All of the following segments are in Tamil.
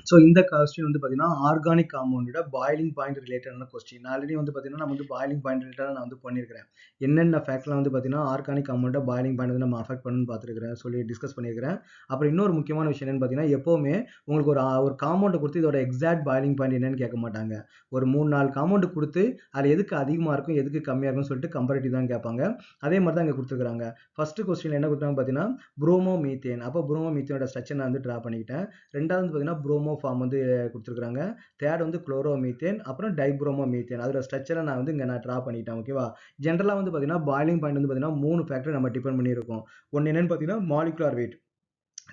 ஸோ இந்த கொஸ்டின் வந்து பார்த்தீங்கன்னா ஆர்கானிக் காம்பவுண்டோட பாயிலிங் பாயிண்ட் ரிலேட்டடான கொஸ்டின். ஆல்ரெடி வந்து பார்த்தீங்கன்னா நம்ம வந்து பாயிலிங் பாயிண்ட் ரிலேட்டடாக நான் வந்து பண்ணியிருக்கிறேன். என்னென்ன ஃபேக்ட்லாம் வந்து பார்த்தீங்கன்னா ஆர்கானிக் காம்பவுண்டோட பாயிலிங் பாயிண்ட் வந்து நம்ம அஃபெக்ட் பண்ணுன்னு பார்த்துருக்கிறேன், சொல்லி டிஸ்கஸ் பண்ணியிருக்கிறேன். அப்புறம் இன்னொரு முக்கியமான விஷயம் என்னன்னு பார்த்தீங்கன்னா எப்போவுமே உங்களுக்கு ஒரு காம்பவுண்டை கொடுத்து இதோட எக்ஸாக்ட் பாயிலிங் பாயிண்ட் என்னன்னு கேட்க மாட்டாங்க. ஒரு 3-4 காம்பவுண்டு கொடுத்து அது எதுக்கு அதிகமாக இருக்கும் எதுக்கு கம்மியாக இருக்கும்னு சொல்லிட்டு கம்பேரிட்டிவ் தான் கேட்பாங்க. அதே மாதிரி தான் இங்கே கொடுத்துருக்காங்க. ஃபர்ஸ்ட் கொஸ்டின் என்ன கொடுத்தாங்க பார்த்தீங்கன்னா புரோமோ மீத்தேன். அப்போ புரோமோ மீத்தேனோட ஸ்ட்ரக்சர் நான் வந்து ட்ரா பண்ணிக்கிட்டேன். ரெண்டாவது பார்த்தீங்கன்னா புரோமோ ஃபார்ம் வந்து கொடுத்துருக்காங்க. தேர்ட் வந்து குளோரோமீத்தேன், அப்புறம் டைப்ரோமோ மீத்தேன். அதோட ஸ்ட்ரக்சரை நான் வந்து இங்கே நான் ட்ரா பண்ணிட்டேன். ஓகேவா? ஜென்ரலாக வந்து பார்த்தீங்கன்னா பாயிலிங் பாயிண்ட் வந்து பார்த்தீங்கன்னா 3 ஃபேக்டர் நம்ம டிபெண்ட் பண்ணியிருக்கோம். ஒன்று என்னன்னு பார்த்தீங்கன்னா மாலிகுலர் வெயிட்,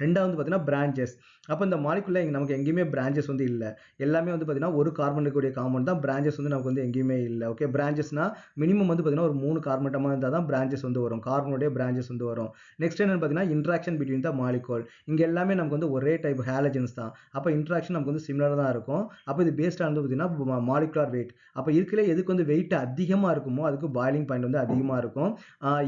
ரெண்டாவது பார்த்தீங்கன்னா பிரான்ச்சஸ். அப்போ இந்த மாலிகுல்ல நமக்கு எங்கேயுமே பிரான்ச்சஸ் வந்து இல்லை. எல்லாமே வந்து பார்த்தீங்கன்னா ஒரு கார்பன் இருக்கக்கூடிய காம்பவுண்ட் தான். பிரான்ச்சஸ் வந்து நமக்கு வந்து எங்கேயுமே இல்லை. ஓகே, பிரான்ச்சஸ்னா மினிமம் வந்து பார்த்தீங்கன்னா ஒரு 3 கார்பன்டமாக இருந்தால் தான் பிரான்ச்சஸ் வந்து வரும், கார்பனுடைய பிரான்ச்சஸ் வந்து வரும். நெக்ஸ்ட் என்னன்னு பார்த்தீங்கன்னா இன்ட்ராக்ஷன் பிட்வீன் த மாலிகூல். இங்கே எல்லாமே நமக்கு வந்து ஒரே டைப் ஹேலஜன்ஸ் தான். அப்போ இன்ட்ராக்ஷன் நமக்கு வந்து சிமிலராக தான் இருக்கும். அப்போ இது பேஸ்டாக வந்து பார்த்தீங்கன்னா மாலிகுலர் வெயிட். அப்போ இருக்கிற எதுக்கு வந்து வெயிட் அதிகமாக இருக்குமோ அதுக்கு பாயிலிங் பாயிண்ட் வந்து அதிகமாக இருக்கும்.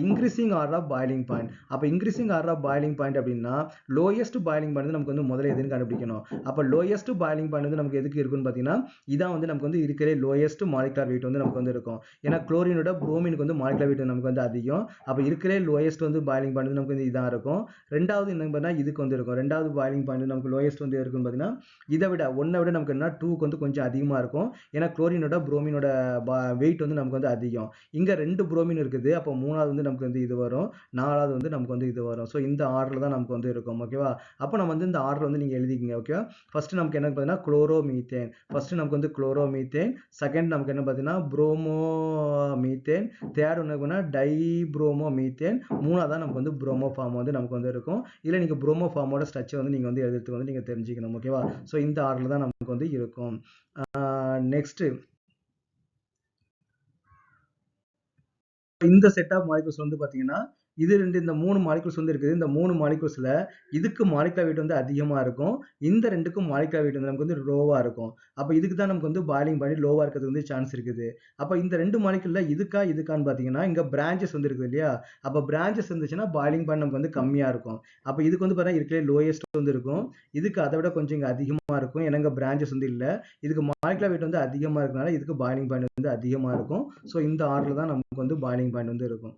Increasing order of boiling point. அப்போ increasing order of boiling point அப்படின்னா லோயஸ்ட் பாயிலிங் பாயிண்ட் வந்து நமக்கு வந்து முதல்ல எதுன்னு கண்டுபிடிக்கணும். அப்போ லோயஸ்ட் பாயிலிங் பாயிண்ட் வந்து நமக்கு எதுக்கு இருக்குன்னு பார்த்தீங்கன்னா இதான் வந்து நமக்கு வந்து இருக்கிற லோயஸ்ட் மாலிகுலர் வெயிட் வந்து நமக்கு வந்து இருக்கும். ஏன்னா குளோரினோட புரோமினுக்கு வந்து மாலிகுலர் வெயிட் நமக்கு வந்து அதிகம். அப்போ இருக்கிற லோயஸ்ட் வந்து பாயிலிங் பாயிண்ட் வந்து நமக்கு வந்து இதான் இருக்கும். ரெண்டாவது என்ன பார்த்தீங்கன்னா இதுக்கு வந்து இருக்கும். ரெண்டாவது பாயிலிங் பாயிண்ட் நமக்கு லோயஸ்ட் வந்து இருக்குன்னு பார்த்தீங்கன்னா இதை விட ஒன்றை விட நமக்கு என்ன 2க்கு வந்து கொஞ்சம் அதிகமாக இருக்கும். ஏன்னா குளோரினோட புரோமினோட வெயிட் வந்து நமக்கு வந்து அதிகம். இங்கே 2 புரோமின் இருக்குது. அப்போ மூணாவது வந்து நமக்கு வந்து இது வரும், நாலாவது வந்து நமக்கு வந்து இது வரும். ஸோ இந்த ஆர்டர் தான் நமக்கு வந்து இருக்கும். ஓகேவா? அப்போ நம்ம வந்து இந்த ஆர்டர் வந்து நீங்கள் எழுதிக்கிங்க. ஓகேவா? ஃபர்ஸ்ட் நமக்கு என்ன பார்த்தீங்கன்னா குளோரோமீத்தேன். ஃபர்ஸ்ட் நமக்கு வந்து குளோரோமீத்தேன். செகண்ட் நமக்கு என்ன பார்த்தீங்கன்னா புரோமோமீத்தேன். தேர்ட் ஒன்று பார்த்தீங்கன்னா டைப்ரோமோ மீத்தேன். மூணாவது நமக்கு வந்து புரோமோ ஃபார்ம் வந்து நமக்கு வந்து இருக்கும். இல்லை நீங்கள் புரோமோ ஃபார்மோட ஸ்ட்ரக்சர் வந்து நீங்கள் வந்து எழுதுறதுக்கு வந்து நீங்கள் தெரிஞ்சுக்கணும். ஓகேவா? ஸோ இந்த ஆர்டர் தான் நமக்கு வந்து இருக்கும். நெக்ஸ்ட் இந்த செட் ஆஃப் மாலிகூல்ஸ் வந்து பார்த்தீங்கன்னா இது இந்த 3 மாலிகூல்ஸ் வந்து இருக்குது. இந்த 3 மாலிகூல்ஸ்ல இதுக்கு மாலிகுலர் வெயிட் வந்து அதிகமா இருக்கும். இந்த ரெண்டுக்கும் மாலிகுலர் வெயிட் வந்து நமக்கு வந்து லோவா இருக்கும். அப்போ இதுக்கு தான் நமக்கு வந்து பாயிலிங் பாயிண்ட் லோவா இருக்கிறதுக்கு வந்து சான்ஸ் இருக்குது. அப்போ இந்த 2 மாலிகுல்ல இதுக்கான்னு பார்த்தீங்கன்னா இங்க பிரான்ச்சஸ் வந்து இருக்குது இல்லையா? அப்போ பிரான்ச்சஸ் இருந்துச்சுன்னா பாயிலிங் பாயிண்ட் நமக்கு வந்து கம்மியா இருக்கும். அப்போ இதுக்கு வந்து பார்த்தீங்கன்னா இருக்கிற லோயஸ்ட் வந்து இருக்கும். இதுக்கு அதை விட கொஞ்சம் இங்க அதிகமா இருக்கும். ஏன்னா இங்க பிரான்ச்சஸ் வந்து இல்லை. இதுக்கு மாலிகுலர் வெயிட் வந்து அதிகமா இருக்கனால இதுக்கு பாயிலிங் பாயிண்ட் வந்து அதிகமா இருக்கும். ஸோ இந்த ஆர்டர்ல தான் நமக்கு வந்து பாயிலிங் பாயிண்ட் வந்து இருக்கும்.